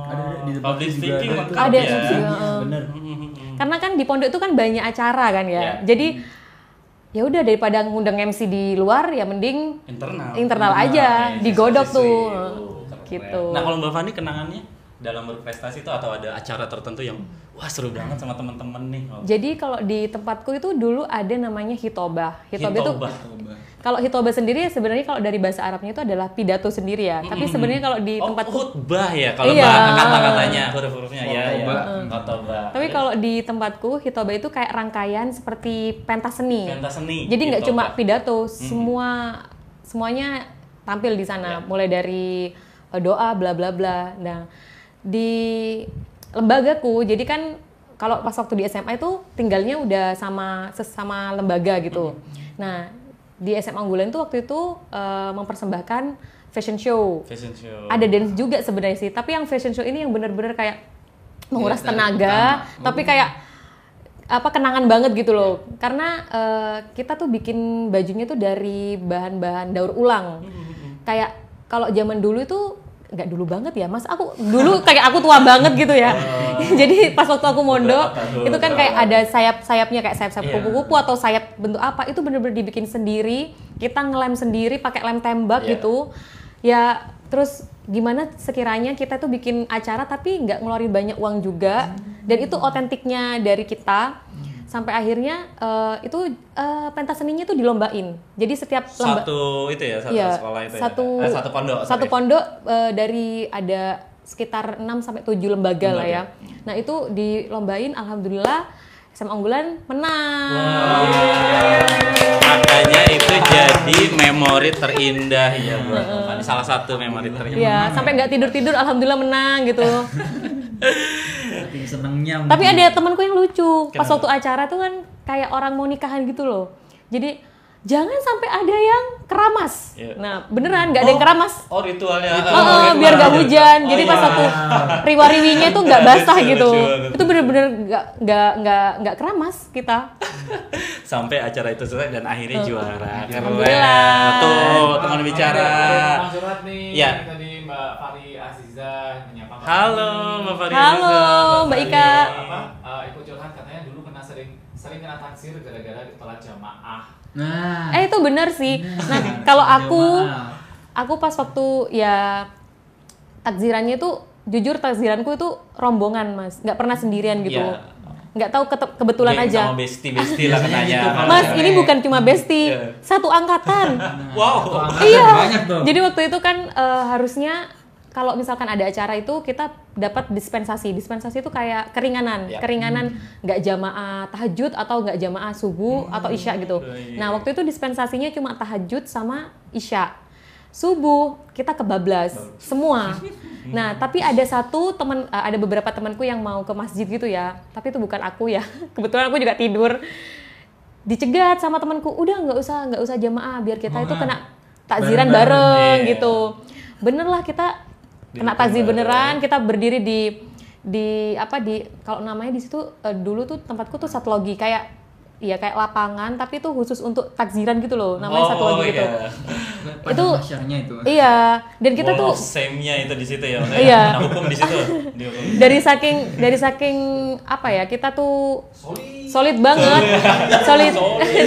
Ada di depan Public juga speaking ada. lengkap Ada ya. sih, Bener. Karena kan di pondok itu kan banyak acara kan ya. Ya. Jadi ya udah daripada ngundang MC di luar ya mending internal aja, digodok tuh. Gitu. Nah kalau Mbak Fani kenangannya dalam berprestasi itu atau ada acara tertentu yang wah seru banget sama teman-teman nih? Jadi kalau di tempatku itu dulu ada namanya hitobah. Hitobah itu Hitobah. kalau hitobah sendiri sebenarnya kalau dari bahasa Arabnya itu adalah pidato sendiri ya. Tapi sebenarnya kalau di Oh, tempatku khutbah ya kalau Iya. kata-katanya, huruf-hurufnya ya, ya. Khotbah. Khotbah. Tapi kalau di tempatku hitobah itu kayak rangkaian seperti pentas seni. pentas seni. Jadi nggak Hitobah. cuma pidato, semuanya tampil di sana, mulai dari doa bla bla bla. Nah, di lembagaku, jadi kan kalau pas waktu di SMA itu tinggalnya udah sama lembaga gitu. Nah, di SMA Unggulan tuh waktu itu mempersembahkan fashion show. Fashion show. Ada dance juga sebenarnya sih, tapi yang fashion show ini yang benar-benar kayak menguras Iya, dari tenaga, pertama. tapi kayak apa kenangan banget gitu loh. Karena kita tuh bikin bajunya tuh dari bahan-bahan daur ulang. Kayak kalau zaman dulu itu nggak dulu banget ya, Mas. Aku dulu kayak aku tua banget gitu ya. Jadi pas waktu aku mondok itu kan kayak ada sayap-sayapnya kayak sayap-sayap Iya. kupu-kupu atau sayap bentuk apa, itu bener-bener dibikin sendiri. Kita ngelem sendiri pakai lem tembak Iya. gitu. Ya, terus gimana sekiranya kita tuh bikin acara tapi nggak ngeluarin banyak uang juga, dan itu otentiknya dari kita. Sampai akhirnya itu pentas seninya tuh dilombain. Jadi setiap Satu itu ya, satu Iya, sekolah itu satu ya. Satu pondok. Satu sorry. pondok dari ada sekitar 6 sampai 7 lembaga lah ya. Nah, itu dilombain, alhamdulillah SMA Unggulan menang. Makanya itu jadi memori terindah ya buat Mbak Fani. Salah satu memori terindah. Iya, sampai nggak tidur-tidur alhamdulillah menang gitu. Saking senengnya. Tapi ada temanku yang lucu. Pas Kenapa? waktu acara tuh kan kayak orang mau nikahan gitu loh. Jadi jangan sampai ada yang keramas. Iya. Nah, beneran nggak ada yang keramas. Oh, ritualnya. Biar nggak hujan. Jadi Oh, pas iya. aku riwa-riwinya itu nggak basah Lucu, gitu. lucu banget. Itu bener-bener nggak keramas kita. Sampai acara itu selesai dan akhirnya juara. Keren. Alhamdulillah. Tuh, teman bicara. Teman curhat nih. Ya. Tadi Mbak Fari Aziza menyapa Mbak Halo, Fari. Mbak Fari. Halo, Aziza. Mbak Ika. Ikut curhat katanya dulu pernah sering kena taksir gara-gara telat jamaah. Nah, Itu bener sih. Nah, kalau aku pas waktu ya takzirannya itu jujur takziranku itu rombongan, Mas. Nggak pernah sendirian gitu. Iya. Nggak tahu kebetulan Geng aja. sama bestie lah Biasanya katanya. gitu, Pak. Mas, ini bukan cuma bestie, Iya. satu angkatan. Wow. Iya. Banyak tuh. Jadi waktu itu kan harusnya kalau misalkan ada acara itu kita dapat dispensasi. Dispensasi itu kayak keringanan, Ya. keringanan nggak jamaah tahajud atau nggak jamaah subuh atau isya gitu. Iya. Nah waktu itu dispensasinya cuma tahajud sama isya. Subuh kita kebablas semua. Nah tapi ada beberapa temanku yang mau ke masjid gitu ya. Tapi itu bukan aku ya. Kebetulan aku juga tidur. Dicegat sama temanku, udah nggak usah jamaah biar kita itu kena takziran bareng Iya. gitu. Bener lah kita kena takzir beneran, kita berdiri di kalau namanya di situ dulu tuh tempatku tuh satlogi kayak lapangan tapi itu khusus untuk takziran gitu loh, namanya satlogi gitu. Iya. Itu masyarnya itu. Iya, dan kita Wall tuh of Shame-nya itu di situ ya. Iya. Kena hukum di situ. Dihukum. dari saking apa ya, kita tuh solid banget.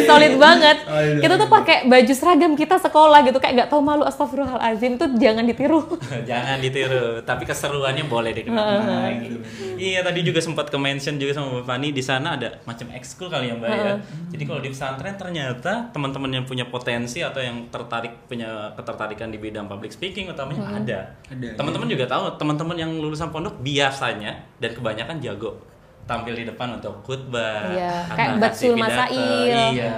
Solid banget. Kita tuh pakai baju seragam kita sekolah gitu, kayak nggak tahu malu, astagfirullahalazim, tuh jangan ditiru. Jangan ditiru, tapi keseruannya boleh dikenal. Iya, tadi juga sempat ke-mention juga sama Mbak Fani, di sana ada macam ekskul kali ya Mbak ya. Jadi kalau di pesantren ternyata teman-teman yang punya potensi atau yang punya ketertarikan di bidang public speaking utamanya ada. Teman-teman juga tahu, teman-teman yang lulusan pondok biasanya dan kebanyakan jago tampil di depan untuk khutbah, Iya, atau kayak kasih Batsul pidato. Masail. Iya.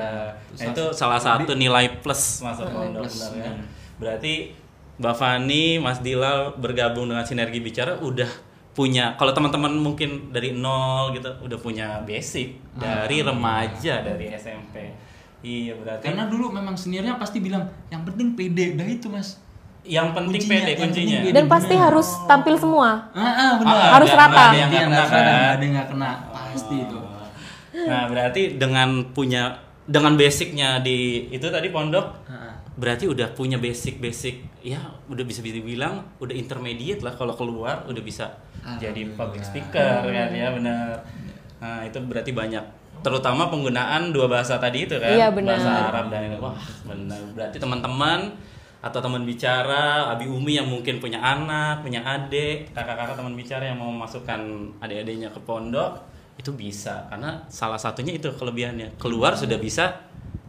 Nah, itu salah satu nilai plus masuk pondok Plus, sebenarnya. Berarti Mbak Fani, Mas Dilal bergabung dengan Sinergi Bicara udah punya, kalau teman-teman mungkin dari nol gitu udah punya basic dari remaja, dari SMP. Iya, berarti Karena dulu memang seniornya pasti bilang yang penting pede, udah itu Mas. yang penting Kuncinya, pede yang penting kuncinya. pede. Dan pasti harus tampil semua. Benar. Harus rata. Nggak ada yang nggak Yang kena, nggak kena, kan? ada yang nggak kena, pasti itu. Nah, berarti dengan basicnya di itu tadi pondok, berarti udah punya basic ya udah bisa dibilang udah intermediate lah, kalau keluar udah bisa jadi public speaker kan ya, benar. Nah, itu berarti banyak, terutama penggunaan dua bahasa tadi itu kan, Iya, benar. bahasa Arab dan wah benar. Berarti teman-teman atau teman bicara Abi Umi yang mungkin punya anak, punya adik, kakak-kakak teman bicara yang mau memasukkan adik-adiknya ke pondok itu bisa, karena salah satunya itu kelebihannya, keluar sudah bisa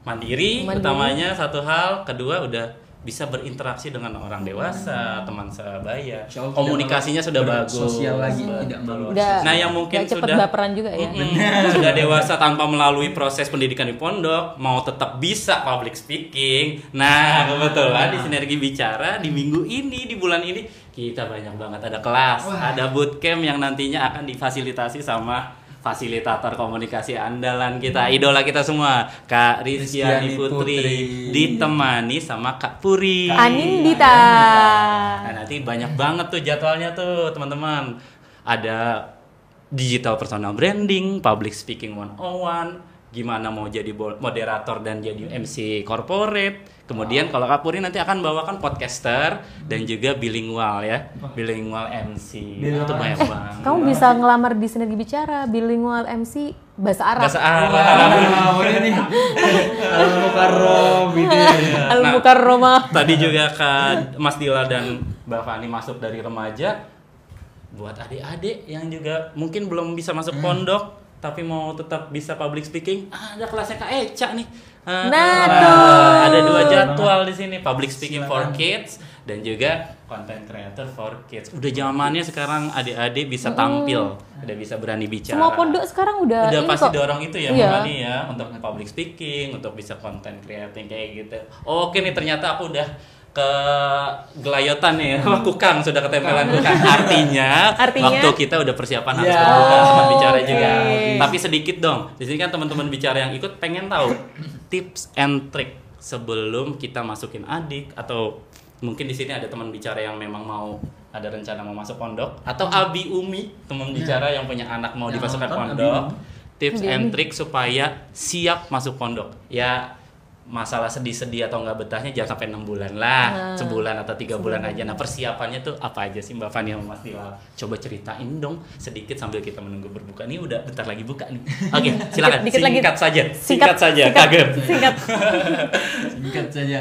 mandiri. Utamanya satu hal, kedua udah bisa berinteraksi dengan orang dewasa, teman sebaya, Insya Allah komunikasinya tidak sudah malu bagus, bersosial lagi, Betul. tidak malu. Nah, yang mungkin nggak cepet sudah baperan juga ya. sudah dewasa tanpa melalui proses pendidikan di pondok, mau tetap bisa public speaking. Nah, kebetulan di Sinergi Bicara di minggu ini, di bulan ini kita banyak banget ada kelas, ada bootcamp yang nantinya akan difasilitasi sama fasilitator komunikasi andalan kita, idola kita semua, Kak Rizkyani Putri, ditemani sama Kak Puri. Anindita. Nah, nanti banyak banget tuh jadwalnya tuh teman-teman. Ada digital personal branding, public speaking 101, gimana mau jadi moderator dan jadi MC corporate. Kemudian kalau Kak Puri nanti akan bawakan podcaster dan juga bilingual ya, bilingual MC. Itu banyak banget. Kamu bisa ngelamar di Sinergi Bicara, bilingual MC bahasa Arab. Bahasa Arab. Boleh nih. Al-Mukarram gitu ya. Al-Mukarramah. Tadi juga Kak Mas Dila dan Mbak Fani masuk dari remaja. Buat adik-adik yang juga mungkin belum bisa masuk pondok tapi mau tetap bisa public speaking, ada kelasnya Kak Eca nih. Nah, tuh. Ada 2 jadwal di sini, public speaking for kids dan juga content creator for kids. Udah zamannya sekarang adik-adik bisa tampil, udah bisa berani bicara. Semua pondok sekarang udah ini pasti kok. dorong itu ya, Iya. Mbak Fani ya, untuk public speaking, untuk bisa content creating kayak gitu. Oke nih, ternyata aku udah ke gelayotan nih ya, kukang sudah ketempelan kukang. Artinya waktu kita udah persiapan harus kebuka teman bicara juga. Tapi sedikit dong, di sini kan teman-teman bicara yang ikut pengen tahu tips and trick sebelum kita masukin adik, atau mungkin di sini ada teman bicara yang memang mau ada rencana mau masuk pondok, atau Abi Umi teman bicara yang punya anak mau Yang dimasukkan nonton, pondok, Abi tips and trick supaya siap masuk pondok. Ya masalah sedih-sedih atau nggak betahnya jangan sampai 6 bulan lah, sebulan atau 3 bulan aja. Nah persiapannya tuh apa aja sih Mbak Fani sama Mas Dila? Coba ceritain dong sedikit sambil kita menunggu berbuka. Ini udah bentar lagi buka nih. Oke, silakan. Dikit lagi. Singkat saja. Kagem. Singkat. Singkat saja.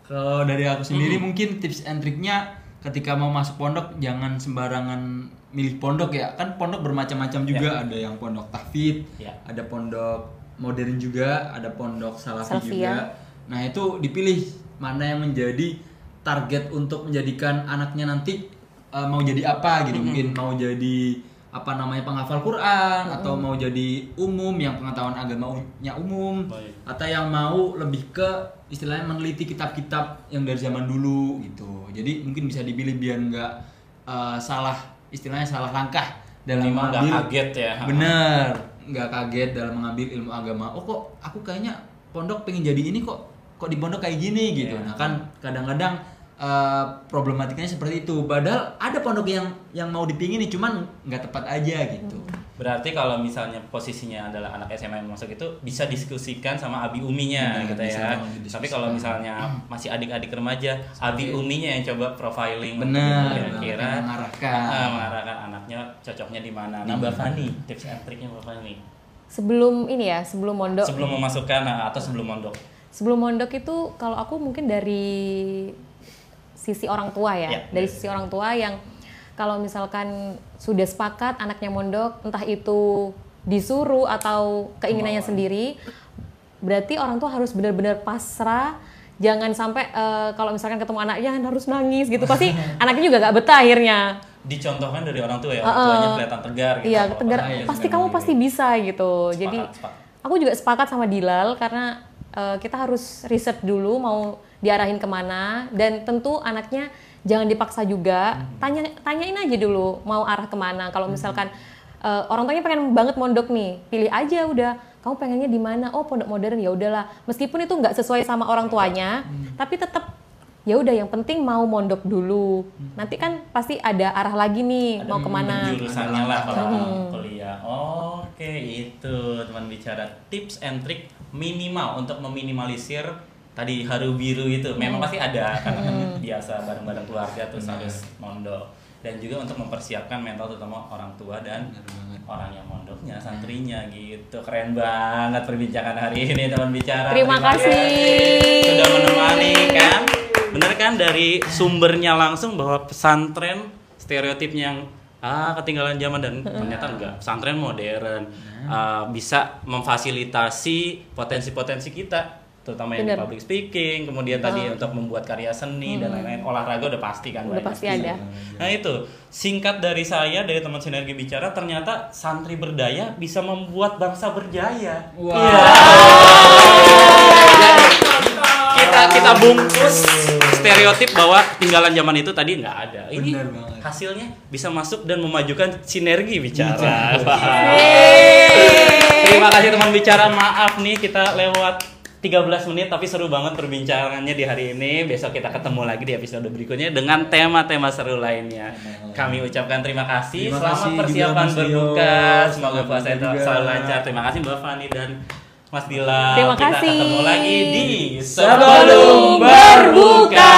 Kalau dari aku sendiri mungkin tips and triknya ketika mau masuk pondok jangan sembarangan milih pondok ya. Kan pondok bermacam-macam juga, ada yang pondok tahfidz, ada pondok modern juga, ada pondok salafi juga. Nah, itu dipilih mana yang menjadi target untuk menjadikan anaknya nanti mau jadi apa gitu. Mungkin mau jadi apa namanya penghafal Quran, atau mau jadi umum yang pengetahuan agamanya umum, atau yang mau lebih ke istilahnya meneliti kitab-kitab yang dari zaman dulu gitu. Jadi mungkin bisa dipilih biar nggak salah, istilahnya salah langkah dalam mengambil. Kaget ya. Bener, nggak kaget dalam mengambil ilmu agama. Oh kok aku kayaknya pondok pengen jadi ini, kok di pondok kayak gini gitu. Nah kan kadang-kadang problematikanya seperti itu. Padahal ada pondok yang mau dipingin nih, cuman nggak tepat aja gitu. Berarti kalau misalnya posisinya adalah anak SMA yang masuk itu bisa diskusikan sama Abi Uminya gitu ya. Tapi kalau misalnya masih adik-adik remaja, Abi Uminya yang coba profiling. Benar, kira-kira mengarahkan anaknya cocoknya di mana. Nah, Mbak Fani, tips and triknya Mbak Fani. Sebelum mondok. Sebelum memasukkan atau sebelum mondok? Sebelum mondok itu kalau aku mungkin dari sisi orang tua ya. Dari sisi orang tua yang kalau misalkan sudah sepakat anaknya mondok, entah itu disuruh atau keinginannya sendiri, berarti orang tua harus benar-benar pasrah. Jangan sampai kalau misalkan ketemu anaknya harus nangis gitu, pasti anaknya juga gak betah akhirnya. Dicontohkan dari orang tua ya, orang tuanya kelihatan tegar gitu. Iya, tegar. Pasti kamu pasti bisa gitu. Jadi aku juga sepakat sama Dilal karena kita harus riset dulu mau diarahin kemana, dan tentu anaknya jangan dipaksa juga. Tanyain aja dulu mau arah kemana. Kalau misalkan orang tuanya pengen banget mondok nih, pilih aja udah. Kamu pengennya di mana? Oh, pondok modern, ya udahlah. Meskipun itu nggak sesuai sama orang tuanya, tapi tetap ya udah, yang penting mau mondok dulu. Nanti kan pasti ada arah lagi nih, mau kemana. Jurusannya lah kalau kuliah. Oke, itu teman bicara tips and trick minimal untuk meminimalisir tadi haru biru itu. Memang pasti ada karena kan biasa bareng-bareng keluarga terus harus mondok, dan juga untuk mempersiapkan mental terutama orang tua dan orang yang mondoknya, santrinya gitu. Keren banget perbincangan hari ini teman bicara. Terima kasih sudah menemani kan. Bener kan dari sumbernya langsung bahwa pesantren stereotipnya yang ketinggalan zaman, dan ternyata enggak. Pesantren modern bisa memfasilitasi potensi-potensi kita, terutama yang di public speaking, kemudian tadi untuk membuat karya seni dan lain-lain. Olahraga udah pasti kan, udah pasti ada. Nah itu singkat dari saya, dari teman Sinergi Bicara, ternyata santri berdaya bisa membuat bangsa berjaya. Kita bungkus stereotip bahwa tinggalan zaman itu tadi nggak ada. Ini hasilnya bisa masuk dan memajukan Sinergi Bicara. Terima kasih teman bicara. Maaf nih kita lewat 13 menit, tapi seru banget perbincangannya di hari ini. Besok kita ketemu lagi di episode berikutnya dengan tema-tema seru lainnya. Kami ucapkan terima kasih. Selamat persiapan berbuka. Semoga puasa itu selalu lancar. Terima kasih Mbak Fani dan Mas Dila. Terima kita kasih. ketemu lagi di Sebelum Berbuka.